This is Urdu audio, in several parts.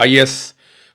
IS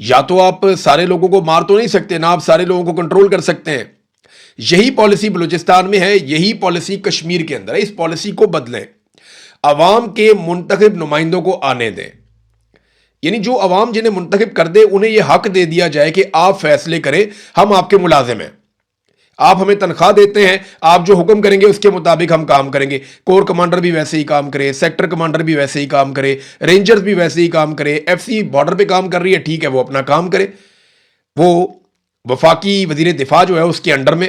یا تو آپ سارے لوگوں کو مار تو نہیں سکتے، نہ آپ سارے لوگوں کو کنٹرول کر سکتے ہیں. یہی پالیسی بلوچستان میں ہے، یہی پالیسی کشمیر کے اندر ہے. اس پالیسی کو بدلیں، عوام کے منتخب نمائندوں کو آنے دیں. یعنی جو عوام جنہیں منتخب کر دے انہیں یہ حق دے دیا جائے کہ آپ فیصلے کریں، ہم آپ کے ملازم ہیں، آپ ہمیں تنخواہ دیتے ہیں، آپ جو حکم کریں گے اس کے مطابق ہم کام کریں گے. کور کمانڈر بھی ویسے ہی کام کرے، سیکٹر کمانڈر بھی ویسے ہی کام کرے، رینجرز بھی ویسے ہی کام کرے. ایف سی بارڈر پہ کام کر رہی ہے، ٹھیک ہے، وہ اپنا کام کرے، وہ وفاقی وزیر دفاع جو ہے اس کے انڈر میں.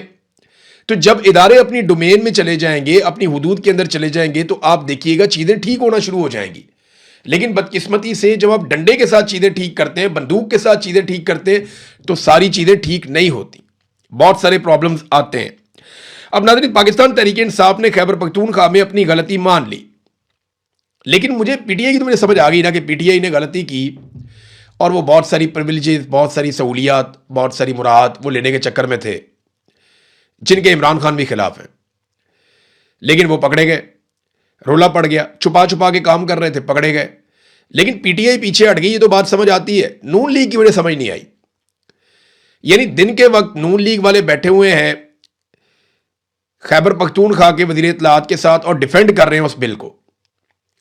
تو جب ادارے اپنی ڈومین میں چلے جائیں گے، اپنی حدود کے اندر چلے جائیں گے، تو آپ دیکھیے گا چیزیں ٹھیک ہونا شروع ہو جائیں گی. لیکن بدقسمتی سے جب آپ ڈنڈے کے ساتھ چیزیں ٹھیک کرتے ہیں، بندوق کے ساتھ چیزیں ٹھیک کرتے ہیں، تو ساری چیزیں ٹھیک نہیں ہوتی، بہت سارے پرابلمز آتے ہیں. اب ناظرین، پاکستان تحریک انصاف نے خیبر پختونخوا میں اپنی غلطی مان لی، لیکن مجھے پی ٹی آئی کی تو مجھے سمجھ آ گئی نا کہ پی ٹی آئی نے غلطی کی اور وہ بہت ساری پریویلیجز، بہت ساری سہولیات، بہت ساری مراحت وہ لینے کے چکر میں تھے جن کے عمران خان بھی خلاف ہیں. لیکن وہ پکڑے گئے، رولا پڑ گیا، چھپا چھپا کے کام کر رہے تھے، پکڑے گئے. لیکن پی ٹی آئی پیچھے ہٹ گئی، یہ تو بات سمجھ آتی ہے. نون لیگ کی وجہ سمجھ نہیں آئی. یعنی دن کے وقت نون لیگ والے بیٹھے ہوئے ہیں خیبر پختونخوا کے وزیر اطلاعات کے ساتھ اور ڈیفینڈ کر رہے ہیں اس بل کو،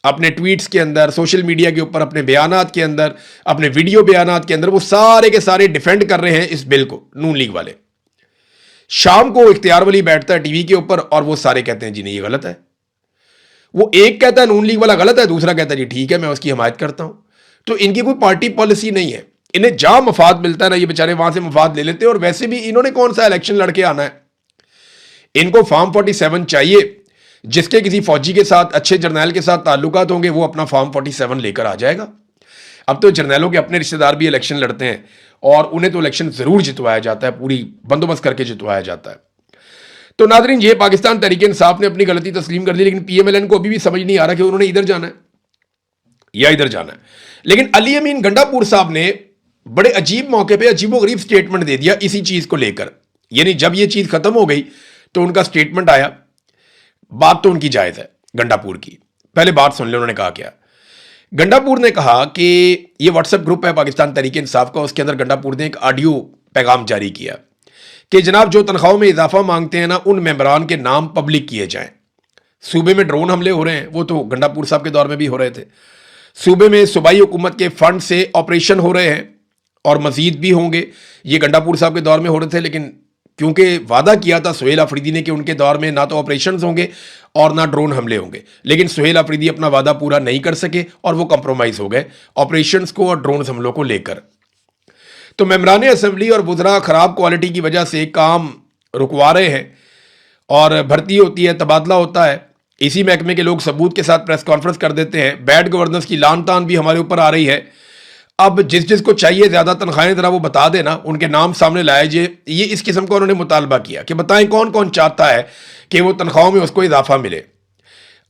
اپنے ٹویٹس کے اندر، سوشل میڈیا کے اوپر، اپنے بیانات کے اندر، اپنے ویڈیو بیانات کے اندر، وہ سارے کے سارے ڈیفینڈ کر رہے ہیں اس بل کو. نون لیگ والے شام کو اختیار ولی بیٹھتا ہے ٹی وی کے اوپر اور وہ سارے کہتے ہیں جی نہیں یہ غلط ہے. وہ ایک کہتا ہے نون لیگ والا غلط ہے، دوسرا کہتا ہے جی ٹھیک ہے میں اس کی حمایت کرتا ہوں. تو ان کی کوئی پارٹی پالیسی نہیں ہے، انہیں جہاں مفاد ملتا ہے نا یہ بیچارے وہاں سے مفاد لے لیتے ہیں. اور ویسے بھی انہوں نے کون سا الیکشن لڑ کے آنا ہے؟ ان کو فارم 47 چاہیے. جس کے کسی فوجی کے ساتھ، اچھے جرنیل کے ساتھ تعلقات ہوں گے، وہ اپنا فارم 47 لے کر آ جائے گا. اب تو جرنیلوں کے اپنے رشتہ دار بھی الیکشن لڑتے ہیں اور انہیں تو الیکشن ضرور جتوایا جاتا ہے، پوری بندوبست کر کے جتوایا جاتا ہے. تو ناظرین، یہ پاکستان تحریک انصاف نے اپنی غلطی تسلیم کر لی، لیکن پی ایم ایل این کو ابھی بھی سمجھ نہیں آ رہا کہ انہوں نے ادھر جانا ہے یا ادھر جانا ہے. لیکن علی امین گنڈا پور صاحب نے بڑے عجیب موقع پہ عجیب و غریب سٹیٹمنٹ دے دیا اسی چیز کو لے کر. یعنی جب یہ چیز ختم ہو گئی تو ان کا سٹیٹمنٹ آیا. بات تو ان کی جائز ہے گنڈا پور کی، پہلے بات سن لیں انہوں نے کہا کیا. گنڈا پور نے کہا کہ یہ واٹس ایپ گروپ ہے پاکستان تحریک انصاف کا، اس کے اندر گنڈا پور نے ایک آڈیو پیغام جاری کیا کہ جناب جو تنخواہوں میں اضافہ مانگتے ہیں نا، ان ممبران کے نام پبلک کیے جائیں. صوبے میں ڈرون حملے ہو رہے ہیں، وہ تو گنڈا پور صاحب کے دور میں بھی ہو رہے تھے. صوبے میں صوبائی حکومت کے فنڈ سے آپریشن ہو رہے ہیں اور مزید بھی ہوں گے. یہ گنڈا پور صاحب کے دور میں ہو رہے تھے، لیکن کیونکہ وعدہ کیا تھا سہیل آفریدی نے کہ ان کے دور میں نہ تو آپریشنز ہوں گے اور نہ ڈرون حملے ہوں گے، لیکن سہیل آفریدی اپنا وعدہ پورا نہیں کر سکے اور وہ کمپرومائز ہو گئے آپریشنز کو اور ڈرون حملوں کو لے کر. تو ممبران اسمبلی اور وزراء خراب کوالٹی کی وجہ سے کام رکوا رہے ہیں اور بھرتی ہوتی ہے، تبادلہ ہوتا ہے. اسی محکمے کے لوگ ثبوت کے ساتھ پریس کانفرنس کر دیتے ہیں. بیڈ گورننس کی لان تان بھی ہمارے اوپر آ رہی ہے. اب جس کو چاہیے زیادہ تنخواہیں ذرا وہ بتا دینا، ان کے نام سامنے لائے جائے. یہ اس قسم کا انہوں نے مطالبہ کیا کہ بتائیں کون کون چاہتا ہے کہ وہ تنخواہوں میں اس کو اضافہ ملے.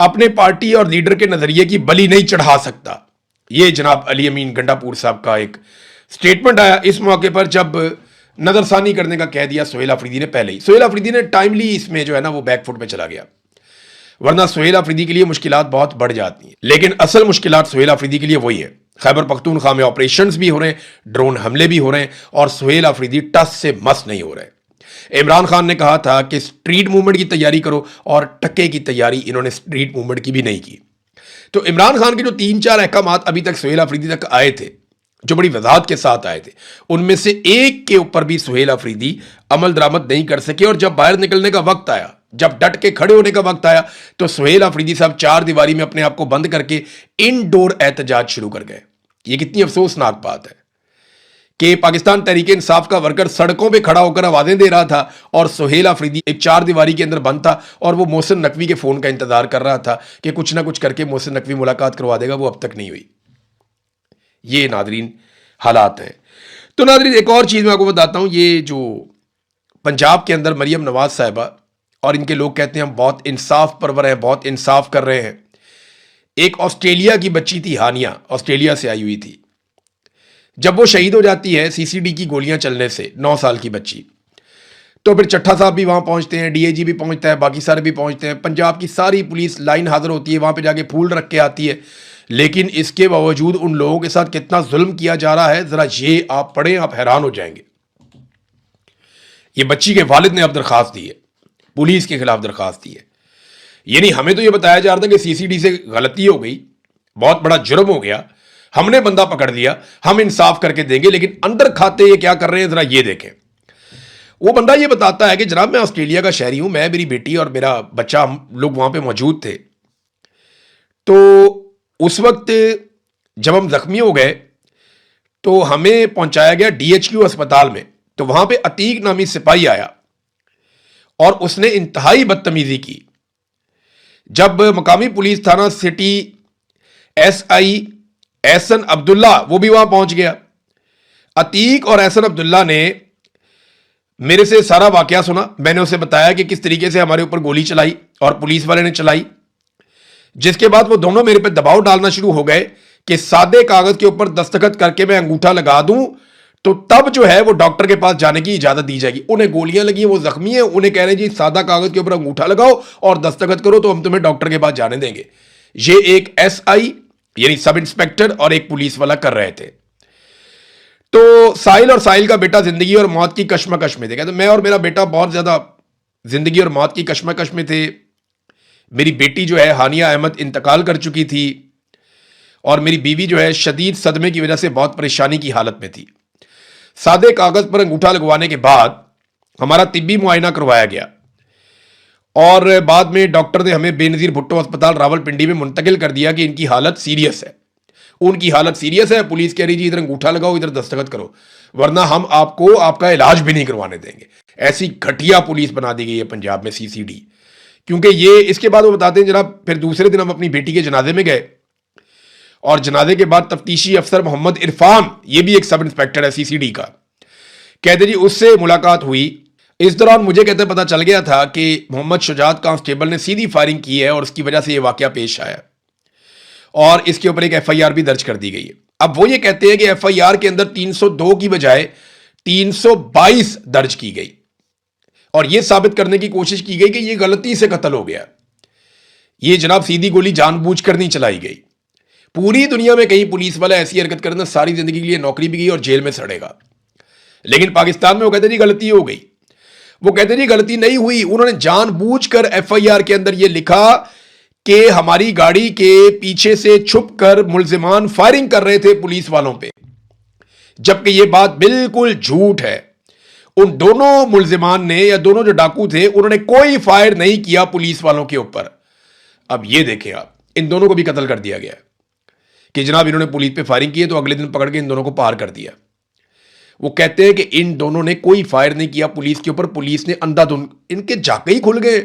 اپنے پارٹی اور لیڈر کے نظریے کی بلی نہیں چڑھا سکتا. یہ جناب علی امین گنڈا پور صاحب کا ایک سٹیٹمنٹ آیا اس موقع پر، جب نظر ثانی کرنے کا کہہ دیا سہیل آفریدی نے. پہلے ہی سہیل آفریدی نے ٹائملی اس میں جو ہے نا وہ بیک فٹ پہ چلا گیا، ورنہ سہیل آفریدی کے لیے مشکلات بہت بڑھ جاتی ہیں. لیکن اصل مشکلات سہیل آفریدی کے لیے وہی ہے. خیبر پختونخوا میں آپریشنز بھی ہو رہے ہیں، ڈرون حملے بھی ہو رہے ہیں اور سہیل آفریدی ٹس سے مس نہیں ہو رہے. عمران خان نے کہا تھا کہ سٹریٹ موومنٹ کی تیاری کرو، اور ٹکے کی تیاری انہوں نے سٹریٹ موومنٹ کی بھی نہیں کی. تو عمران خان کے جو 3-4 احکامات ابھی تک سہیل آفریدی تک آئے تھے، جو بڑی وضاحت کے ساتھ آئے تھے، ان میں سے ایک کے اوپر بھی سہیل آفریدی عمل درآمد نہیں کر سکے. اور جب باہر نکلنے کا وقت آیا، جب ڈٹ کے کھڑے ہونے کا وقت آیا، تو سہیل آفریدی صاحب 4 دیواری میں اپنے آپ کو بند کر کے انڈور احتجاج شروع کر گئے. یہ کتنی افسوسناک بات ہے کہ پاکستان تحریک انصاف کا ورکر سڑکوں پہ کھڑا ہو کر آوازیں دے رہا تھا اور سہیل آفریدی ایک 4 دیواری کے اندر بند تھا اور وہ محسن نقوی کے فون کا انتظار کر رہا تھا کہ کچھ نہ کچھ کر کے محسن نقوی ملاقات کروا دے گا. وہ اب تک نہیں ہوئی. یہ ناظرین حالات ہیں. تو ناظرین ایک اور چیز میں آپ کو بتاتا ہوں. یہ جو پنجاب کے اندر مریم نواز صاحبہ اور ان کے لوگ کہتے ہیں ہم بہت انصاف پرور ہیں، بہت انصاف کر رہے ہیں. ایک آسٹریلیا کی بچی تھی ہانیہ، آسٹریلیا سے آئی ہوئی تھی. جب وہ شہید ہو جاتی ہے سی سی ڈی کی گولیاں چلنے سے، 9 سال کی بچی، تو پھر چٹھا صاحب بھی وہاں پہنچتے ہیں، ڈی اے جی بھی پہنچتا ہے، باقی سارے بھی پہنچتے ہیں. پنجاب کی ساری پولیس لائن حاضر ہوتی ہے، وہاں پہ جا کے پھول رکھ کے آتی ہے. لیکن اس کے باوجود ان لوگوں کے ساتھ کتنا ظلم کیا جا رہا ہے ذرا یہ آپ پڑھیں، آپ حیران ہو جائیں گے۔ یہ بچی کے والد نے اب درخواست دی ہے، پولیس کے خلاف درخواست دی ہے۔ یعنی ہمیں تو یہ بتایا جا رہا تھا کہ سی سی ڈی سے غلطی ہو گئی، بہت بڑا جرم ہو گیا، ہم نے بندہ پکڑ دیا، ہم انصاف کر کے دیں گے، لیکن اندر کھاتے یہ کیا کر رہے ہیں ذرا یہ دیکھیں۔ وہ بندہ یہ بتاتا ہے کہ جناب میں آسٹریلیا کا شہری ہوں، میں، میری بیٹی اور میرا بچہ، ہم لوگ وہاں پہ موجود تھے۔ تو اس وقت جب ہم زخمی ہو گئے تو ہمیں پہنچایا گیا ڈی ایچ کیو اسپتال میں، تو وہاں پہ عتیق نامی سپاہی آیا اور اس نے انتہائی بدتمیزی کی۔ جب مقامی پولیس تھانہ سٹی ایس آئی احسن عبداللہ وہ بھی وہاں پہنچ گیا، عتیق اور احسن عبداللہ نے میرے سے سارا واقعہ سنا۔ میں نے اسے بتایا کہ کس طریقے سے ہمارے اوپر گولی چلائی اور پولیس والے نے چلائی، جس کے بعد وہ دونوں میرے پہ دباؤ ڈالنا شروع ہو گئے کہ سادے کاغذ کے اوپر دستخط کر کے میں انگوٹھا لگا دوں تو تب جو ہے وہ ڈاکٹر کے پاس جانے کی اجازت دی جائے گی۔ انہیں گولیاں لگی، وہ زخمی ہیں، انہیں کہہ رہے ہیں جی سادہ کاغذ کے اوپر انگوٹھا لگاؤ اور دستخط کرو تو ہم تمہیں ڈاکٹر کے پاس جانے دیں گے۔ یہ ایک ایس آئی یعنی سب انسپیکٹر اور ایک پولیس والا کر رہے تھے۔ تو ساحل اور ساحل کا بیٹا زندگی اور موت کی کشمکش میں تھے، کہتے میں اور میرا بیٹا بہت زیادہ زندگی اور موت کی کشمکش میں تھے۔ میری بیٹی جو ہے ہانیہ احمد انتقال کر چکی تھی اور میری بیوی جو ہے شدید صدمے کی وجہ سے بہت پریشانی کی حالت میں تھی۔ سادے کاغذ پر انگوٹھا لگوانے کے بعد ہمارا طبی معائنہ کروایا گیا اور بعد میں ڈاکٹر نے ہمیں بے نظیر بھٹو اسپتال راول پنڈی میں منتقل کر دیا کہ ان کی حالت سیریس ہے۔ ان کی حالت سیریس ہے، پولیس کہہ رہی جی ادھر انگوٹھا لگاؤ، ادھر دستخط کرو، ورنہ ہم آپ کو آپ کا علاج بھی نہیں کروانے دیں گے۔ ایسی گھٹیا پولیس بنا دی گئی ہے پنجاب میں سی سی ڈی۔ کیونکہ یہ اس کے بعد وہ بتاتے ہیں جناب پھر دوسرے دن ہم اپنی بیٹی کے جنازے میں گئے اور جنازے کے بعد تفتیشی افسر محمد عرفان، یہ بھی ایک سب انسپیکٹر ہے سی سی ڈی کا، کہتے جی اس سے ملاقات ہوئی۔ اس دوران مجھے کہتے پتا چل گیا تھا کہ محمد شجاعت کانسٹیبل نے سیدھی فائرنگ کی ہے اور اس کی وجہ سے یہ واقعہ پیش آیا اور اس کے اوپر ایک ایف آئی آر بھی درج کر دی گئی ہے۔ اب وہ یہ کہتے ہیں کہ ایف آئی آر کے اندر 302 کی بجائے 322 درج کی گئی اور یہ ثابت کرنے کی کوشش کی گئی کہ یہ غلطی سے قتل ہو گیا، یہ جناب سیدھی گولی جان بوجھ کر نہیں چلائی گئی۔ پوری دنیا میں کہیں پولیس والا ایسی حرکت کرنا ساری زندگی کے لیے نوکری بھی گئی اور جیل میں سڑے گا، لیکن پاکستان میں وہ کہتے ہیں جی غلطی ہو گئی۔ وہ کہتے ہیں جی غلطی نہیں ہوئی، انہوں نے جان بوجھ کر ایف آئی آر کے اندر یہ لکھا کہ ہماری گاڑی کے پیچھے سے چھپ کر ملزمان فائرنگ کر رہے تھے پولیس والوں پہ، جبکہ یہ بات بالکل جھوٹ ہے۔ ان دونوں ملزمان نے یا دونوں جو ڈاکو تھے انہوں نے کوئی فائر نہیں کیا پولیس والوں کے اوپر۔ اب یہ دیکھیں آپ، ان دونوں کو بھی قتل کر دیا گیا کہ جناب انہوں نے پولیس پہ فائرنگ کی ہے تو اگلے دن پکڑ کے ان دونوں کو پار کر دیا۔ وہ کہتے ہیں کہ ان دونوں نے کوئی فائر نہیں کیا پولیس کے اوپر، پولیس نے اندھا دھند، ان کے جاکے ہی کھل گئے۔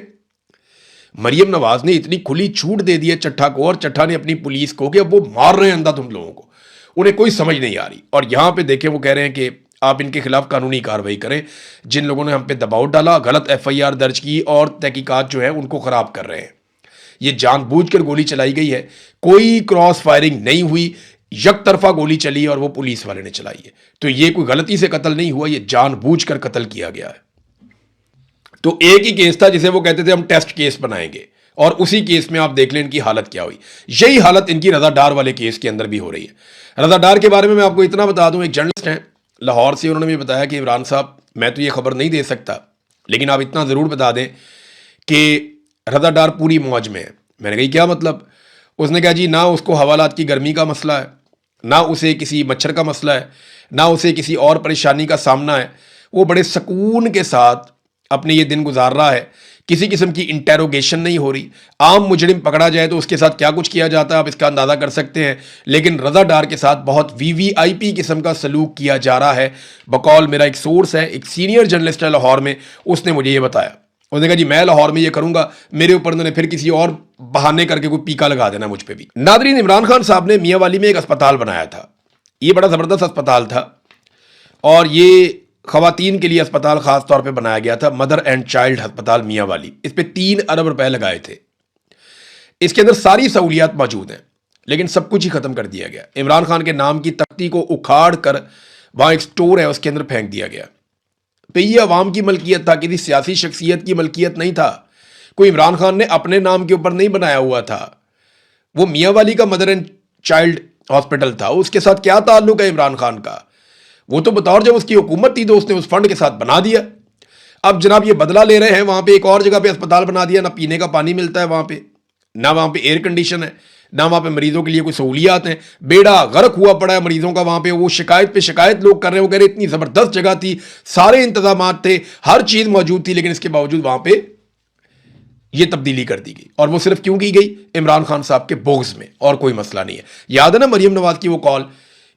مریم نواز نے اتنی کھلی چھوٹ دے دی ہے چٹھا کو اور چٹھا نے اپنی پولیس کو کہ اب وہ مار رہے ہیں اندھا دھند لوگوں کو، انہیں کوئی سمجھ نہیں آ رہی۔ اور یہاں پہ دیکھیں وہ کہہ رہے ہیں کہ آپ ان کے خلاف قانونی کارروائی کریں، جن لوگوں نے ہم پہ دباؤ ڈالا، غلط ایف آئی آر درج کی اور تحقیقات جو ہے ان کو خراب کر رہے ہیں۔ یہ جان بوجھ کر گولی چلائی گئی ہے، کوئی کراس فائرنگ نہیں ہوئی، یک طرفہ گولی چلی اور وہ پولیس والے نے چلائی ہے۔ تو یہ کوئی غلطی سے قتل نہیں ہوا، یہ جان بوجھ کر قتل کیا گیا ہے۔ تو ایک ہی کیس تھا جسے وہ کہتے تھے ہم ٹیسٹ کیس بنائیں گے، اور اسی کیس میں آپ دیکھ لیں ان کی حالت کیا ہوئی۔ یہی حالت ان کی رضا ڈار والے کیس کے اندر بھی ہو رہی ہے۔ رضا ڈار کے بارے میں آپ کو اتنا بتا دوں، ایک جرنلسٹ ہیں لاہور سے، انہوں نے بھی بتایا کہ عمران صاحب میں تو یہ خبر نہیں دے سکتا لیکن آپ اتنا ضرور بتا دیں کہ رضا ڈار پوری موج میں ہے۔ میں نے کہا کیا مطلب؟ اس نے کہا جی نہ اس کو حوالات کی گرمی کا مسئلہ ہے، نہ اسے کسی مچھر کا مسئلہ ہے، نہ اسے کسی اور پریشانی کا سامنا ہے، وہ بڑے سکون کے ساتھ اپنے یہ دن گزار رہا ہے، کسی قسم کی انٹیروگیشن نہیں ہو رہی۔ عام مجرم پکڑا جائے تو اس کے ساتھ کیا کچھ کیا جاتا ہے آپ اس کا اندازہ کر سکتے ہیں، لیکن رضا ڈار کے ساتھ بہت وی وی آئی پی قسم کا سلوک کیا جا رہا ہے۔ بقول میرا ایک سورس ہے، ایک سینئر جرنلسٹ ہے لاہور میں، اس نے مجھے یہ بتایا۔ اس نے کہا جی میں لاہور میں یہ کروں گا، میرے اوپر انہوں نے پھر کسی اور بہانے کر کے کوئی پیکا لگا دینا مجھ پہ بھی۔ ناظرین، عمران خان صاحب نے میاں والی میں ایک اسپتال بنایا تھا، یہ بڑا زبردست اسپتال تھا اور یہ خواتین کے لیے اسپتال خاص طور پہ بنایا گیا تھا، مدر اینڈ چائلڈ ہسپتال میاں والی۔ اس پہ 3 ارب روپے لگائے تھے، اس کے اندر ساری سہولیات موجود ہیں، لیکن سب کچھ ہی ختم کر دیا گیا۔ عمران خان کے نام کی تختی کو اکھاڑ کر وہاں ایک سٹور ہے اس کے اندر پھینک دیا گیا۔ تو یہ عوام کی ملکیت تھا، کسی سیاسی شخصیت کی ملکیت نہیں تھا، کوئی عمران خان نے اپنے نام کے اوپر نہیں بنایا ہوا تھا۔ وہ میاں والی کا مدر اینڈ چائلڈ ہاسپٹل تھا، اس کے ساتھ کیا تعلق ہے عمران خان کا؟ وہ تو بطور جب اس کی حکومت تھی تو اس نے اس فنڈ کے ساتھ بنا دیا. اب جناب یہ بدلہ لے رہے ہیں، وہاں پہ ایک اور جگہ پہ اسپتال بنا دیا، نہ پینے کا پانی ملتا ہے وہاں پہ، نہ وہاں پہ ایئر کنڈیشن ہے، نہ وہاں پہ مریضوں کے لیے کوئی سہولیات ہیں. بیڑا غرق ہوا پڑا ہے مریضوں کا وہاں پہ. وہ شکایت پہ شکایت لوگ کر رہے ہیں، وہ کہہ رہے اتنی زبردست جگہ تھی، سارے انتظامات تھے، ہر چیز موجود تھی، لیکن اس کے باوجود وہاں پہ یہ تبدیلی کر دی گئی. اور وہ صرف کیوں کی گئی؟ عمران خان صاحب کے بغض میں، اور کوئی مسئلہ نہیں ہے. یاد ہے نا مریم نواز کی وہ کال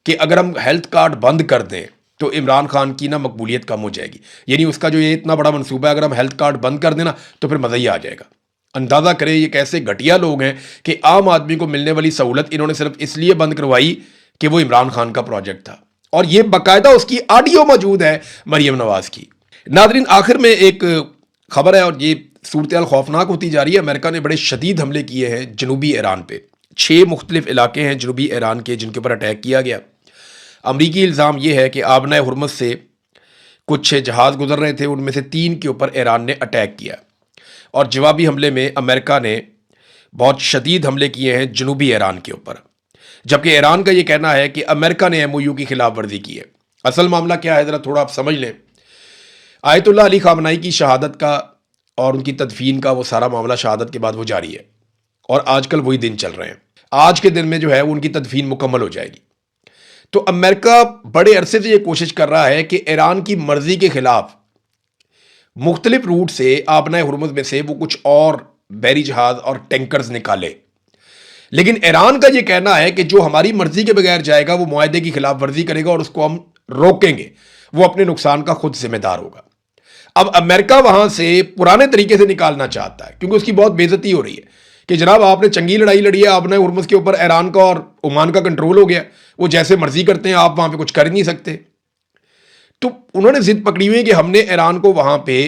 کہ اگر ہم ہیلتھ کارڈ بند کر دیں تو عمران خان کی نا مقبولیت کم ہو جائے گی. یعنی اس کا جو یہ اتنا بڑا منصوبہ ہے، اگر ہم ہیلتھ کارڈ بند کر دیں نا تو پھر مزہ ہی آ جائے گا. اندازہ کریں یہ کیسے گھٹیا لوگ ہیں کہ عام آدمی کو ملنے والی سہولت انہوں نے صرف اس لیے بند کروائی کہ وہ عمران خان کا پروجیکٹ تھا. اور یہ باقاعدہ اس کی آڈیو موجود ہے مریم نواز کی. ناظرین آخر میں ایک خبر ہے، اور یہ صورتحال خوفناک ہوتی جا رہی ہے. امریکہ نے بڑے شدید حملے کیے ہیں جنوبی ایران پہ. 6 مختلف علاقے ہیں جنوبی ایران کے جن کے اوپر اٹیک کیا گیا. امریکی الزام یہ ہے کہ آبنہ ہرمز سے کچھ جہاز گزر رہے تھے، ان میں سے 3 کے اوپر ایران نے اٹیک کیا، اور جوابی حملے میں امریکہ نے بہت شدید حملے کیے ہیں جنوبی ایران کے اوپر. جبکہ ایران کا یہ کہنا ہے کہ امریکہ نے MOU کی خلاف ورزی کی ہے. اصل معاملہ کیا ہے ذرا تھوڑا آپ سمجھ لیں. آیت اللہ علی خامنائی کی شہادت کا اور ان کی تدفین کا وہ سارا معاملہ شہادت کے بعد وہ جاری ہے، اور آج کل وہی دن چل رہے ہیں. آج کے دن میں جو ہے وہ ان کی تدفین مکمل ہو جائے گی. تو امریکہ بڑے عرصے سے یہ کوشش کر رہا ہے کہ ایران کی مرضی کے خلاف مختلف روٹ سے آبنہ ہرمز میں سے وہ کچھ اور بحری جہاز اور ٹینکرز نکالے. لیکن ایران کا یہ کہنا ہے کہ جو ہماری مرضی کے بغیر جائے گا وہ معاہدے کی خلاف ورزی کرے گا، اور اس کو ہم روکیں گے، وہ اپنے نقصان کا خود ذمہ دار ہوگا. اب امریکہ وہاں سے پرانے طریقے سے نکالنا چاہتا ہے، کیونکہ اس کی بہت بے عزتی ہو رہی ہے کہ جناب آپ نے چنگی لڑائی لڑی ہے آبنہ ہرمز کے اوپر، ایران کا اور عمان کا کنٹرول ہو گیا، وہ جیسے مرضی کرتے ہیں، آپ وہاں پہ کچھ کر ہی نہیں سکتے. تو انہوں نے ضد پکڑی ہوئی کہ ہم نے ایران کو وہاں پہ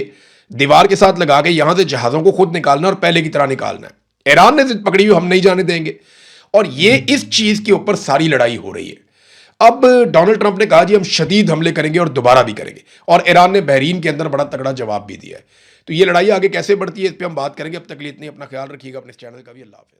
دیوار کے ساتھ لگا کے یہاں سے جہازوں کو خود نکالنا اور پہلے کی طرح نکالنا ہے. ایران نے ضد پکڑی ہوئی ہم نہیں جانے دیں گے، اور یہ اس چیز کے اوپر ساری لڑائی ہو رہی ہے. اب ڈونلڈ ٹرمپ نے کہا جی ہم شدید حملے کریں گے اور دوبارہ بھی کریں گے، اور ایران نے بحرین کے اندر بڑا تگڑا جواب بھی دیا ہے. تو یہ لڑائی آگے کیسے بڑھتی ہے اس پہ ہم بات کریں گے. اب تک لیے اتنی، اپنا خیال رکھیے گا، اپنے اس چینل کا بھی. اللہ حافظ.